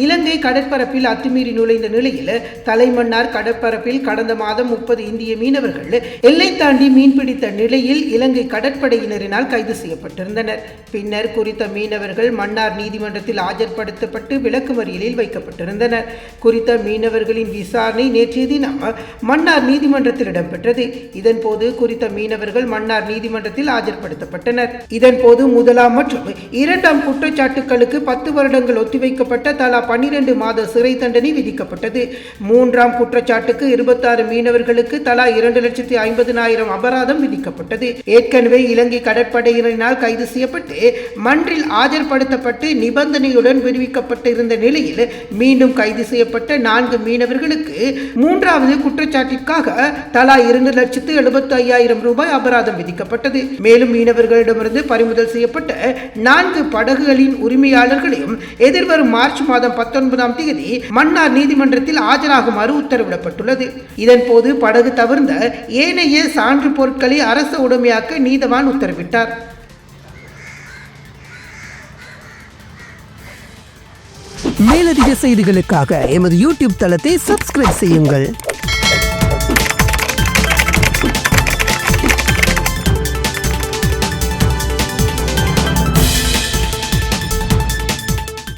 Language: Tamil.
இலங்கை கடற்பரப்பில் அத்துமீறி நுழைந்த நிலையில் தலைமன்னார் கடற்பரப்பில் கடந்த மாதம் 30 இந்திய மீனவர்கள் எல்லை தாண்டி மீன்பிடித்த நிலையில் இலங்கை கடற்படையினரினால் கைது செய்யப்பட்டிருந்தனர். பின்னர் குறித்த மீனவர்கள் மன்னார் நீதிமன்றத்தில் ஆஜர்படுத்தப்பட்டு விளக்குமறியலில் வைக்கப்பட்டிருந்தனர். குறித்த மீனவர்களின் விசாரணை நேற்றைய தினம் மன்னார் நீதிமன்றத்தில் இடம்பெற்றது. இதன்போது குறித்த மீனவர்கள் மன்னார் நீதிமன்றத்தில் ஆஜர்படுத்தப்பட்டனர். இதன்போது முதலாம் மற்றும் இரண்டாம் குற்றச்சாட்டுகளுக்கு 10 வருடங்கள் ஒத்திவைக்கப்பட்ட தலா 12 மாத சிறை தண்டனை விதிக்கப்பட்டது. மூன்றாம் குற்றச்சாட்டுக்கு 26 மீனவர்களுக்கு தலா 2,50,000 அபராதம் விதிக்கப்பட்டது. ஏற்கனவே இலங்கை கடற்படையினரினால் கைது செய்யப்பட்டு மன்றில் ஆஜர்படுத்தப்பட்டு நிபந்தனையுடன் விடுவிக்கப்பட்டிருந்த நிலையில் மீண்டும் கைது செய்யப்பட்ட 4 மீனவர்களுக்கு மூன்றாவது குற்றச்சாட்டிற்காக தலா 2,75,000 ரூபாய் அபராதம் விதிக்கப்பட்டது. மேலும் மீனவர்களிடமிருந்து பறிமுதல் செய்யப்பட்ட 4 படகுகளின் உரிமையாளர்களையும் எதிர்வரும் மார்ச் மாதம் 19ஆம் தேதி மன்னார் நீதிமன்றத்தில் ஆஜராகுமாறு உத்தரவிடப்பட்டுள்ளது. இதன்போது படகு தவிர்ந்த ஏனைய சான்று பொருட்களை அரசு உடைமையாக்க நீதவான் உத்தரவிட்டார். மேலதிக செய்திகளுக்காக எமது யூடியூப் தளத்தை சப்ஸ்கிரைப் செய்யுங்கள்.